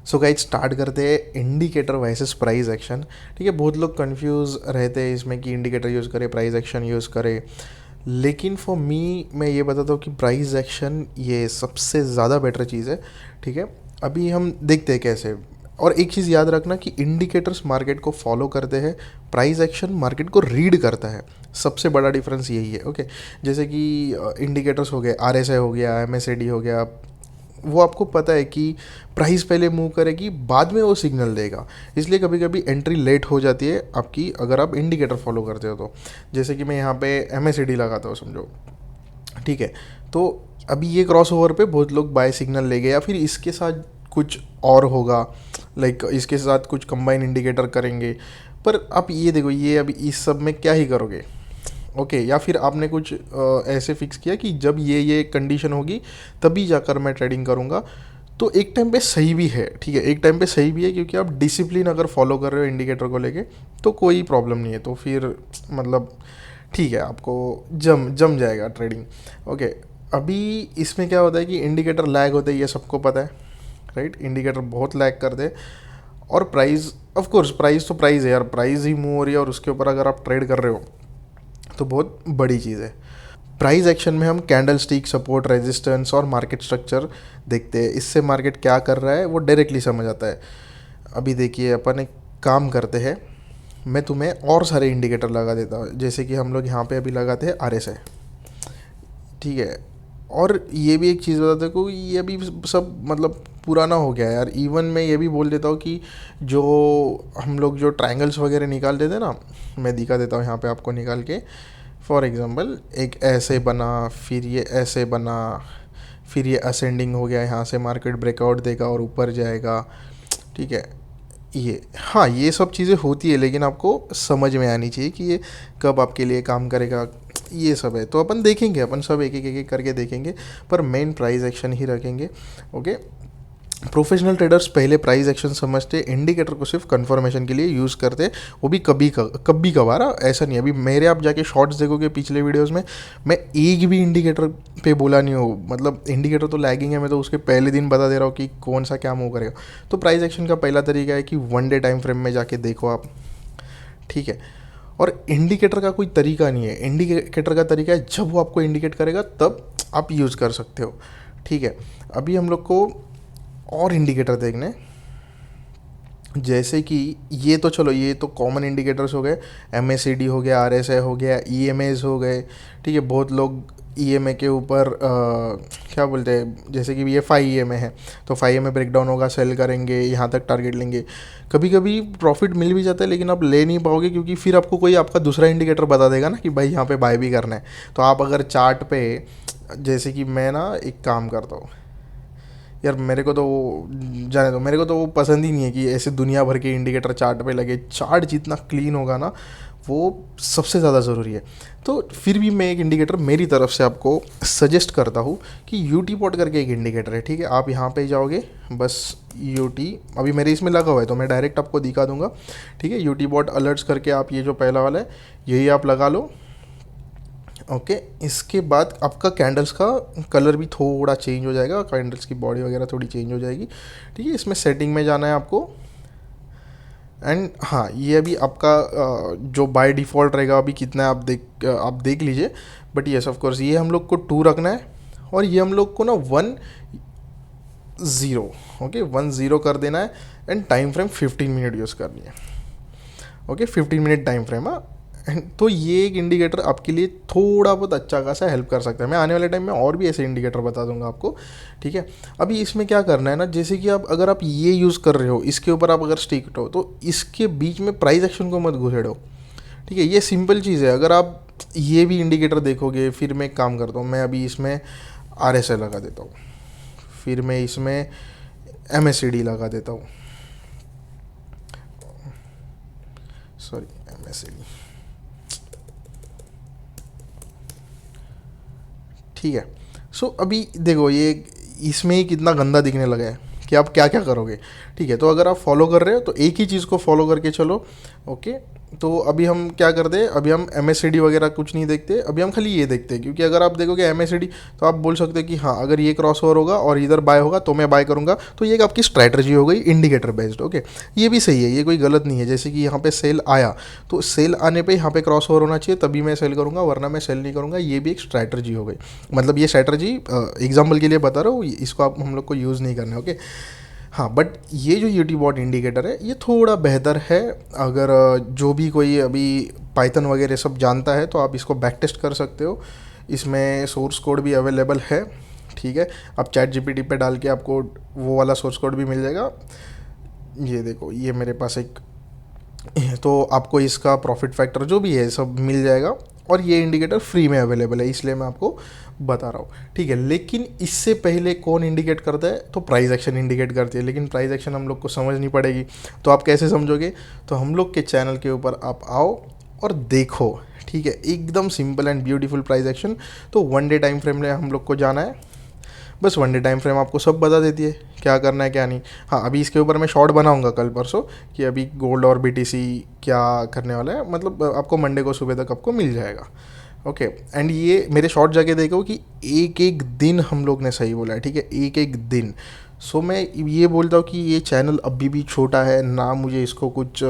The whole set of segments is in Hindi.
सो गाइस स्टार्ट करते हैं इंडिकेटर वर्सेस प्राइस एक्शन। ठीक है, बहुत लोग कंफ्यूज रहते हैं इसमें कि इंडिकेटर यूज़ करें प्राइस एक्शन यूज़ करें, लेकिन फॉर मी मैं ये बताता हूँ कि प्राइस एक्शन ये सबसे ज़्यादा बेटर चीज़ है। ठीक है, अभी हम देखते हैं कैसे। और एक चीज़ याद रखना कि इंडिकेटर्स मार्केट को फॉलो करते हैं, प्राइस एक्शन मार्केट को रीड करता है। सबसे बड़ा डिफरेंस यही है। ओके, जैसे कि इंडिकेटर्स हो गए, आरएसआई हो गया, एमएसएडी हो गया, वो आपको पता है कि प्राइस पहले मूव करेगी, बाद में वो सिग्नल देगा। इसलिए कभी कभी एंट्री लेट हो जाती है आपकी, अगर आप इंडिकेटर फॉलो करते हो तो। जैसे कि मैं यहाँ पे एमएसडी लगाता हूँ समझो। ठीक है, तो अभी ये क्रॉस ओवर पे बहुत लोग बाय सिग्नल ले गए, या फिर इसके साथ कुछ और होगा, लाइक इसके साथ कुछ कंबाइन इंडिकेटर करेंगे। पर आप ये देखो, ये अभी इस सब में क्या ही करोगे। ओके, या फिर आपने कुछ ऐसे फिक्स किया कि जब ये कंडीशन होगी तभी जाकर मैं ट्रेडिंग करूँगा। तो एक टाइम पे सही भी है, ठीक है, एक टाइम पे सही भी है, क्योंकि आप डिसिप्लिन अगर फॉलो कर रहे हो इंडिकेटर को लेके तो कोई प्रॉब्लम नहीं है। तो फिर मतलब ठीक है, आपको जम जम जाएगा ट्रेडिंग। ओके, अभी इसमें क्या होता है कि इंडिकेटर लैग होते हैं, ये सबको पता है, राइट। इंडिकेटर बहुत लैग करते हैं। और प्राइस, ऑफ कोर्स प्राइस तो प्राइस है यार, प्राइस ही मूव हो रही है और उसके ऊपर अगर आप ट्रेड कर रहे हो तो बहुत बड़ी चीज़ है। प्राइस एक्शन में हम कैंडल स्टिक, सपोर्ट, रेजिस्टेंस और मार्केट स्ट्रक्चर देखते हैं। इससे मार्केट क्या कर रहा है वो डायरेक्टली समझ आता है। अभी देखिए, अपन एक काम करते हैं, मैं तुम्हें और सारे इंडिकेटर लगा देता हूँ। जैसे कि हम लोग यहाँ पे अभी लगाते हैं आरएसआई। ठीक है, और ये भी एक चीज़ बताते को, ये अभी सब मतलब पुराना हो गया है यार। इवन मैं ये भी बोल देता हूँ कि जो हम लोग जो ट्रायंगल्स वगैरह निकाल देते ना, मैं दिखा देता हूँ यहाँ पे आपको निकाल के। फॉर एग्ज़ाम्पल, एक ऐसे बना, फिर ये ऐसे बना, फिर ये असेंडिंग हो गया, यहाँ से मार्केट ब्रेकआउट देगा और ऊपर जाएगा। ठीक है, ये हाँ, ये सब चीज़ें होती है, लेकिन आपको समझ में आनी चाहिए कि ये कब आपके लिए काम करेगा। ये सब है, तो अपन देखेंगे, अपन सब एक एक करके देखेंगे, पर मेन प्राइस एक्शन ही रखेंगे। ओके, प्रोफेशनल ट्रेडर्स पहले प्राइस एक्शन समझते, इंडिकेटर को सिर्फ कंफर्मेशन के लिए यूज़ करते, वो भी कभी कभार, ऐसा नहीं। अभी मेरे आप जाके शॉर्ट्स देखोगे पिछले वीडियोस में, मैं एक भी इंडिकेटर पे बोला नहीं हूँ। मतलब इंडिकेटर तो लैगिंग है, मैं तो उसके पहले दिन बता दे रहा हूँ कि कौन सा क्या मूव करेगा। तो प्राइस एक्शन का पहला तरीका है कि 1 डे टाइम फ्रेम में जाके देखो आप। ठीक है, और इंडिकेटर का कोई तरीका नहीं है, इंडिकेटर का तरीका है जब वो आपको इंडिकेट करेगा तब आप यूज़ कर सकते हो। ठीक है, अभी हम लोग को और इंडिकेटर देखने, जैसे कि ये तो चलो, ये तो कॉमन इंडिकेटर्स हो गए। एमएससीडी हो गया, आरएसआई हो गया, ईएमएस हो गए। ठीक है, बहुत लोग ईएमए के ऊपर क्या बोलते हैं, जैसे कि ये 5 ईएमए है तो 5 ईएमए ब्रेकडाउन होगा, सेल करेंगे, यहाँ तक टारगेट लेंगे। कभी कभी प्रॉफिट मिल भी जाता है, लेकिन आप ले नहीं पाओगे, क्योंकि फिर आपको कोई आपका दूसरा इंडिकेटर बता देगा ना कि भाई यहाँ पे बाय भी करना है। तो आप अगर चार्ट पे, जैसे कि मैं ना एक काम करता हूँ यार, मेरे को तो वो जाने दो, मेरे को तो वो पसंद ही नहीं है कि ऐसे दुनिया भर के इंडिकेटर चार्ट पे लगे। चार्ट जितना क्लीन होगा ना, वो सबसे ज़्यादा ज़रूरी है। तो फिर भी मैं एक इंडिकेटर मेरी तरफ से आपको सजेस्ट करता हूँ कि यूटी पॉट करके एक इंडिकेटर है। ठीक है, आप यहाँ पे जाओगे, बस यूटी अभी मेरे इसमें लगा हुआ है तो मैं डायरेक्ट आपको दिखा दूंगा। ठीक है, यूटी बॉट अलर्ट्स करके आप ये जो पहला वाला है यही आप लगा लो। ओके, इसके बाद आपका कैंडल्स का कलर भी थोड़ा चेंज हो जाएगा, कैंडल्स की बॉडी वगैरह थोड़ी चेंज हो जाएगी। ठीक है, इसमें सेटिंग में जाना है आपको। एंड हाँ, ये अभी आपका जो बाय डिफ़ॉल्ट रहेगा अभी कितना है आप देख लीजिए। बट येस ऑफ कोर्स, ये हम लोग को 2 रखना है, और ये हम लोग को ना 1-0, ओके 1-0 कर देना है। And time frame 15 minute use करनी है। Okay, 15 minute time frame. हाँ, तो ये एक इंडिकेटर आपके लिए थोड़ा बहुत अच्छा खासा हेल्प कर सकता है। मैं आने वाले टाइम में और भी ऐसे इंडिकेटर बता दूंगा आपको। ठीक है, अभी इसमें क्या करना है ना, जैसे कि आप अगर आप ये यूज़ कर रहे हो, इसके ऊपर आप अगर स्टिक हो तो इसके बीच में प्राइस एक्शन को मत घुसेड़ो। ठीक है, ये सिंपल चीज़ है। अगर आप ये भी इंडिकेटर देखोगे, फिर मैं एक काम करता हूँ, मैं अभी इसमें आरएसआई लगा देता हूँ, फिर मैं इसमें एमएससीडी लगा देता हूँ, सॉरी एमएससीडी। ठीक है, सो अभी देखो, ये इसमें ही कितना गंदा दिखने लगा है कि आप क्या क्या करोगे। ठीक है, तो अगर आप फॉलो कर रहे हो तो एक ही चीज़ को फॉलो करके चलो। ओके, तो अभी हम क्या करते हैं, अभी हम MACD वगैरह कुछ नहीं देखते, अभी हम खाली ये देखते हैं, क्योंकि अगर आप देखोगे MACD तो आप बोल सकते हैं कि हाँ अगर ये क्रॉस ओवर होगा और इधर बाय होगा तो मैं बाय करूँगा, तो ये एक आपकी स्ट्रैटेजी हो गई इंडिकेटर बेस्ड। ओके, ये भी सही है, ये कोई गलत नहीं है। जैसे कि यहाँ पे सेल आया तो सेल आने पे यहाँ पे क्रॉस ओवर होना चाहिए तभी मैं सेल करूँगा, वरना मैं सेल नहीं करूँगा, ये भी एक स्ट्रैटेजी हो गई। मतलब ये स्ट्रैटेजी एग्जाम्पल के लिए बता रहा हूँ, इसको आप हम लोग को यूज़ नहीं करना है। ओके, हाँ, बट ये जो यूटीबॉट इंडिकेटर है ये थोड़ा बेहतर है। अगर जो भी कोई अभी पाइथन वगैरह सब जानता है तो आप इसको बैक टेस्ट कर सकते हो, इसमें सोर्स कोड भी अवेलेबल है। ठीक है, आप चैट जीपीटी पे डाल के आपको वो वाला सोर्स कोड भी मिल जाएगा। ये देखो, ये मेरे पास एक, तो आपको इसका प्रॉफिट फैक्टर जो भी है सब मिल जाएगा, और ये इंडिकेटर फ्री में अवेलेबल है, इसलिए मैं आपको बता रहा हूँ। ठीक है, लेकिन इससे पहले कौन इंडिकेट करता है, तो प्राइस एक्शन इंडिकेट करती है, लेकिन प्राइस एक्शन हम लोग को समझनी पड़ेगी। तो आप कैसे समझोगे, तो हम लोग के चैनल के ऊपर आप आओ और देखो। ठीक है, एकदम simple and beautiful price action. तो 1 डे टाइम फ्रेम में हम लोग को जाना है, बस 1 डे टाइम फ्रेम आपको सब बता देती है क्या करना है क्या नहीं। हाँ, अभी इसके ऊपर मैं शॉर्ट बनाऊंगा कल परसों कि अभी गोल्ड और BTC क्या करने वाला है, मतलब आपको मंडे को सुबह तक आपको मिल जाएगा। ओके, एंड ये मेरे शॉर्ट जाके देखो कि एक एक दिन हम लोग ने सही बोला है। ठीक है, एक एक दिन। सो मैं ये बोलता हूँ कि ये चैनल अभी भी छोटा है ना, मुझे इसको कुछ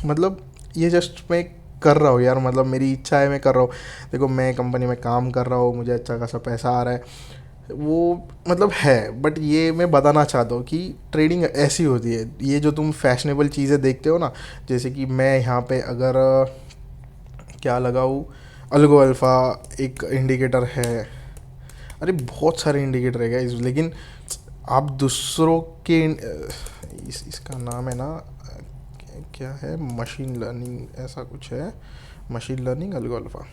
मतलब ये जस्ट मैं कर रहा हूँ यार, मतलब मेरी इच्छा है, मैं कर रहा हूँ। देखो, मैं कंपनी में काम कर रहा हूँ, मुझे अच्छा खासा पैसा आ रहा है, वो मतलब है, बट ये मैं बताना चाहता हूँ कि ट्रेडिंग ऐसी होती है। ये जो तुम फैशनेबल चीज़ें देखते हो ना, जैसे कि मैं यहाँ पे अगर क्या लगाऊँ, अल्गो अल्फ़ा एक इंडिकेटर है, अरे बहुत सारे इंडिकेटर है गाइस, लेकिन आप दूसरों के इसका नाम है ना, क्या है, मशीन लर्निंग ऐसा कुछ है, machine learning algo alpha.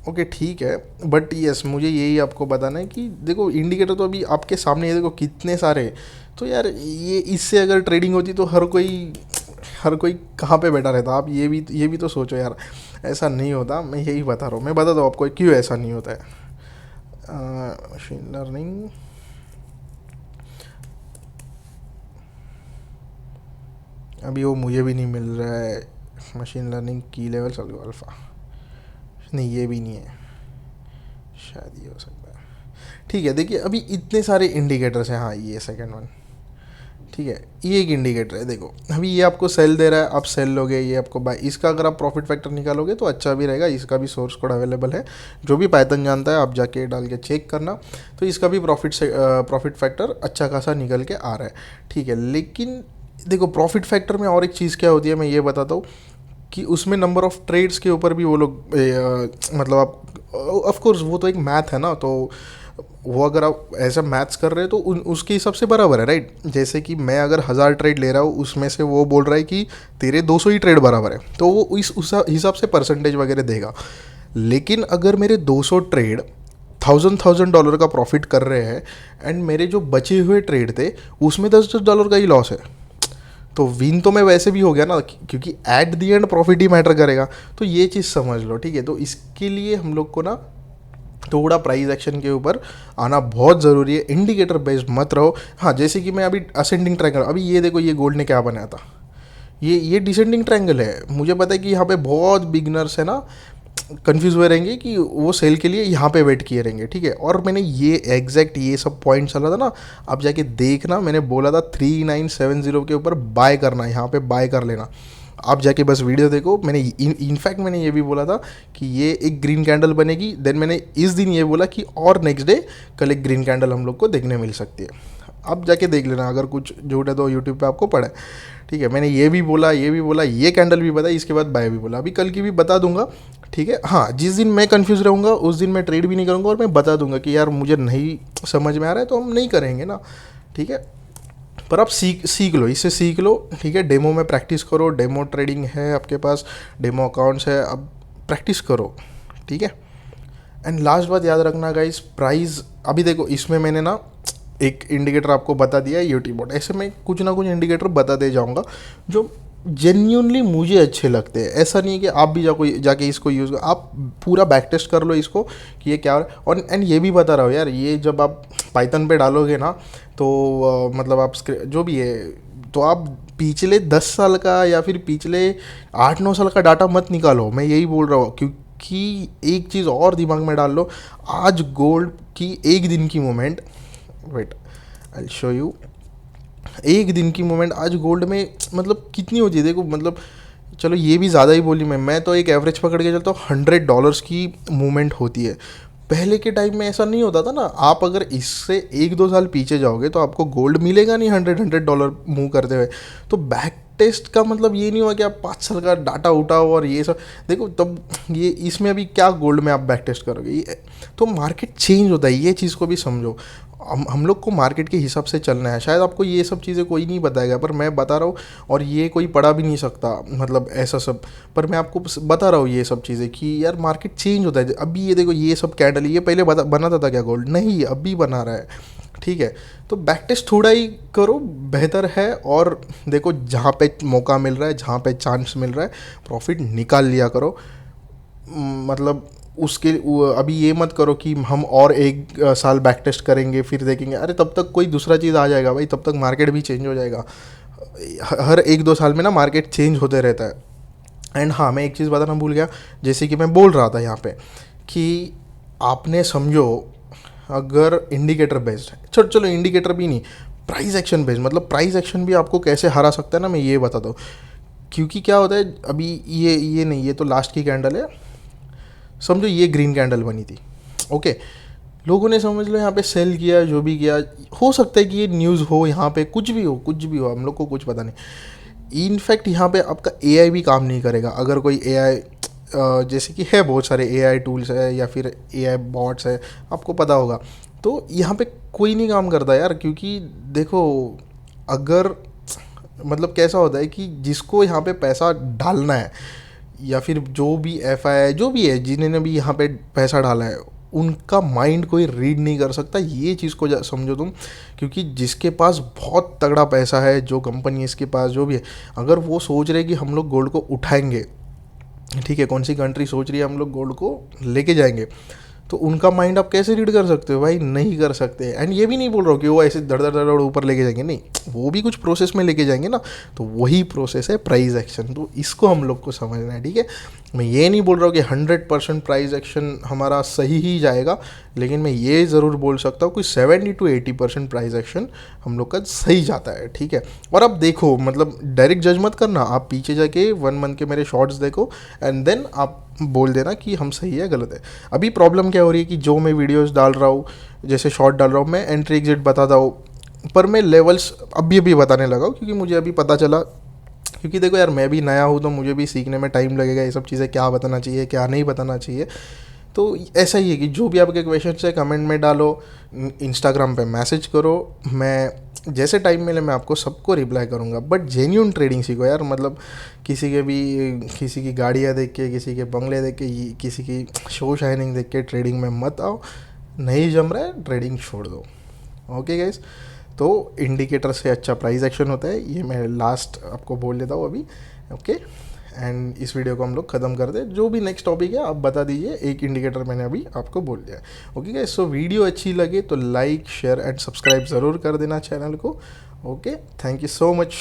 Okay, ठीक है, बट यस मुझे यही आपको बताना है कि देखो इंडिकेटर तो अभी आपके सामने है, देखो कितने सारे। तो यार ये इससे अगर ट्रेडिंग होती तो हर कोई कहाँ पे बैठा रहता। आप ये भी तो सोचो यार, ऐसा नहीं होता। मैं यही बता रहा हूँ, मैं बताता हूँ आपको क्यों ऐसा नहीं होता है। मशीन लर्निंग, अभी वो मुझे भी नहीं मिल रहा है। मशीन लर्निंग की लेवल चलो अल्फ़ा, नहीं ये भी नहीं है, शायद ये हो सकता है। ठीक है, देखिए अभी इतने सारे इंडिकेटर्स हैं। हाँ, ये सेकंड वन, ठीक है, ये एक इंडिकेटर है। देखो अभी ये आपको सेल दे रहा है, आप सेल लोगे, ये आपको बाय। इसका अगर आप प्रॉफिट फैक्टर निकालोगे तो अच्छा भी रहेगा, इसका भी सोर्स कोड अवेलेबल है। जो भी पाइथन जानता है आप जाके डाल के चेक करना, तो इसका भी प्रॉफिट फैक्टर अच्छा खासा निकल के आ रहा है। ठीक है, लेकिन देखो प्रॉफिट फैक्टर में और एक चीज़ क्या होती है, मैं ये बताता हूँ कि उसमें नंबर ऑफ़ ट्रेड्स के ऊपर भी वो लोग मतलब आप ऑफ कोर्स वो तो एक मैथ है ना, तो वो अगर आप ऐसा मैथ्स कर रहे हो तो उसके हिसाब से बराबर है, राइट। जैसे कि मैं अगर 1000 ट्रेड ले रहा हूँ, उसमें से वो बोल रहा है कि तेरे 200 ही ट्रेड बराबर है, तो वो उस हिसाब से परसेंटेज वगैरह देगा। लेकिन अगर मेरे 200 ट्रेड $1000 का प्रॉफिट कर रहे हैं एंड मेरे जो बचे हुए ट्रेड थे उसमें $10 का ही लॉस है, तो विन तो मैं वैसे भी हो गया ना, क्योंकि at the and profit he matter करेगा। तो ये चीज़ समझ लो, ठीक है। तो इसके लिए हम लोग को ना थोड़ा प्राइस एक्शन के ऊपर आना बहुत ज़रूरी है, इंडिकेटर बेस्ड मत रहो। हाँ, जैसे कि मैं अभी असेंडिंग ट्रायंगल, अभी ये देखो ये गोल्ड ने क्या बनाया था, ये डिसेंडिंग ट्रायंगल है। मुझे पता है कि यहाँ पे बहुत बिगनर्स है ना कंफ्यूज हुए रहेंगे कि वो सेल के लिए यहाँ पे वेट किए रहेंगे, ठीक है। और मैंने ये एग्जैक्ट ये सब पॉइंट चला था ना, आप जाके देखना, मैंने बोला था 3970 के ऊपर बाय करना, यहाँ पे बाय कर लेना। आप जाके बस वीडियो देखो, मैंने इनफैक्ट मैंने ये भी बोला था कि ये एक ग्रीन कैंडल बनेगी, देन मैंने इस दिन ये बोला कि और नेक्स्ट डे कल एक ग्रीन कैंडल हम लोग को देखने मिल सकती है। आप जाके देख लेना, अगर कुछ झूठ है तो यूट्यूब पे आपको पड़ा है, ठीक है। मैंने ये भी बोला, ये कैंडल भी बताई, इसके बाद बाय भी बोला, अभी कल की भी बता दूंगा, ठीक है। हाँ, जिस दिन मैं कंफ्यूज रहूँगा उस दिन मैं ट्रेड भी नहीं करूँगा, और मैं बता दूंगा कि यार मुझे नहीं समझ में आ रहा है तो हम नहीं करेंगे ना, ठीक है। पर आप सीख लो, इससे सीख लो, ठीक है। डेमो में प्रैक्टिस करो, डेमो ट्रेडिंग है आपके पास, डेमो अकाउंट्स है, अब प्रैक्टिस करो, ठीक है। एंड लास्ट बात याद रखना गाइस, प्राइस अभी देखो इसमें मैंने ना एक इंडिकेटर आपको बता दिया है यूटीबॉट, ऐसे मैं कुछ ना कुछ इंडिकेटर बता दे जाऊंगा जो जेन्यूनली मुझे अच्छे लगते हैं। ऐसा नहीं है कि आप भी जाके इसको यूज़, आप पूरा बैक टेस्ट कर लो इसको कि ये क्या। और एंड ये भी बता रहा हूँ यार, ये जब आप पाइथन पे डालोगे ना तो मतलब आप जो भी है, तो आप पिछले 10 साल का या फिर पिछले 8-9 साल का डाटा मत निकालो, मैं यही बोल रहा हूँ। क्योंकि एक चीज़ और दिमाग में डाल लो, आज गोल्ड की एक दिन की movement, wait I show you, एक दिन की मूवमेंट आज गोल्ड में मतलब कितनी होती है देखो, मतलब चलो ये भी ज़्यादा ही बोली मैं तो एक एवरेज पकड़ के चलता हूँ, $100 की मूवमेंट होती है। पहले के टाइम में ऐसा नहीं होता था ना। आप अगर इससे 1-2 साल पीछे जाओगे तो आपको गोल्ड मिलेगा नहीं $100 मूव करते हुए। तो बैक टेस्ट का मतलब ये नहीं हुआ कि आप 5 साल का डाटा उठाओ और ये सब देखो, तब ये इसमें अभी क्या गोल्ड में आप बैक टेस्ट करोगे, ये तो मार्केट चेंज होता है, ये चीज़ को भी समझो। हम लोग को मार्केट के हिसाब से चलना है। शायद आपको ये सब चीज़ें कोई नहीं बताएगा, पर मैं बता रहा हूँ, और ये कोई पढ़ा भी नहीं सकता मतलब ऐसा सब, पर मैं आपको बता रहा हूँ ये सब चीज़ें कि यार मार्केट चेंज होता है। अभी ये देखो, ये सब कैंडल, ये पहले बनाता था क्या गोल्ड? नहीं, अभी बना रहा है, ठीक है। तो बैक टेस्ट थोड़ा ही करो, बेहतर है। और देखो, जहाँ पे मौका मिल रहा है, जहाँ पे चांस मिल रहा है, प्रॉफिट निकाल लिया करो। मतलब उसके अभी ये मत करो कि हम और 1 साल बैक टेस्ट करेंगे फिर देखेंगे, अरे तब तक कोई दूसरा चीज़ आ जाएगा भाई, तब तक मार्केट भी चेंज हो जाएगा। हर 1-2 साल में ना मार्केट चेंज होते रहता है। एंड हाँ, मैं एक चीज़ बताना भूल गया, जैसे कि मैं बोल रहा था यहाँ पे कि आपने समझो, अगर इंडिकेटर बेस्ड है, चलो इंडिकेटर भी नहीं, प्राइस एक्शन बेस्ड, मतलब प्राइस एक्शन भी आपको कैसे हरा सकता है ना, मैं ये बताता हूँ। क्योंकि क्या होता है, अभी ये नहीं, ये तो लास्ट की कैंडल है, समझो ये ग्रीन कैंडल बनी थी, ओके। लोगों ने समझ लो यहाँ पे सेल किया, जो भी किया, हो सकता है कि ये न्यूज़ हो, यहाँ पे कुछ भी हो, हम लोग को कुछ पता नहीं। इनफैक्ट यहाँ पे आपका एआई भी काम नहीं करेगा। अगर कोई एआई, जैसे कि है बहुत सारे एआई टूल्स है या फिर एआई बॉट्स है, आपको पता होगा, तो यहाँ पे कोई नहीं काम करता यार। क्योंकि देखो, अगर मतलब कैसा होता है कि जिसको यहाँ पे पैसा डालना है, या फिर जो भी एफआई जो भी है, जिन्होंने भी यहाँ पे पैसा डाला है, उनका माइंड कोई रीड नहीं कर सकता, ये चीज़ को समझो तुम। क्योंकि जिसके पास बहुत तगड़ा पैसा है, जो कंपनी इसके पास जो भी है, अगर वो सोच रहे कि हम लोग गोल्ड को उठाएंगे, ठीक है, कौन सी कंट्री सोच रही है हम लोग गोल्ड को लेके जाएंगे, तो उनका माइंड आप कैसे रीड कर सकते हो भाई? नहीं कर सकते। एंड ये भी नहीं बोल रहा हूँ कि वो ऐसे धड़ धड़ धड़ ऊपर लेके जाएंगे, नहीं, वो भी कुछ प्रोसेस में लेके जाएंगे ना। तो वही प्रोसेस है प्राइस एक्शन, तो इसको हम लोग को समझना है, ठीक है। मैं ये नहीं बोल रहा हूँ कि 100% प्राइस एक्शन हमारा सही ही जाएगा, लेकिन मैं ये ज़रूर बोल सकता हूँ कि 70-80% प्राइस एक्शन हम लोग का सही जाता है, ठीक है। और आप देखो, मतलब डायरेक्ट जज मत करना, आप पीछे जाके 1 मंथ के मेरे शॉर्ट्स देखो, एंड देन आप बोल देना कि हम सही है गलत है। अभी प्रॉब्लम क्या हो रही है कि जो मैं वीडियोस डाल रहा हूँ, जैसे शॉर्ट डाल रहा हूँ, मैं एंट्री एग्जिट बताता हूँ, पर मैं लेवल्स अभी बताने लगा हूँ, क्योंकि मुझे अभी पता चला। क्योंकि देखो यार, मैं भी नया हूँ, तो मुझे भी सीखने में टाइम लगेगा, ये सब चीज़ें क्या बताना चाहिए, क्या नहीं बताना चाहिए। तो ऐसा ही है कि जो भी आपके क्वेश्चन है कमेंट में डालो, इंस्टाग्राम पे मैसेज करो, मैं जैसे टाइम मिले मैं आपको सबको रिप्लाई करूँगा। बट जेन्यून ट्रेडिंग सीखो यार, मतलब किसी की गाड़ियाँ देख के, किसी के बंगले देख के, किसी की शो शाइनिंग देख के ट्रेडिंग में मत आओ। नहीं जम रहा है, ट्रेडिंग छोड़ दो। ओके गाइस, तो इंडिकेटर से अच्छा प्राइस एक्शन होता है, ये मैं लास्ट आपको बोल देता हूँ अभी, ओके। एंड इस वीडियो को हम लोग ख़त्म कर दें। जो भी नेक्स्ट टॉपिक है आप बता दीजिए, एक इंडिकेटर मैंने अभी आपको बोल दिया। ओके गाइस, सो वीडियो अच्छी लगे तो लाइक शेयर एंड सब्सक्राइब ज़रूर कर देना चैनल को। Okay, thank you so much.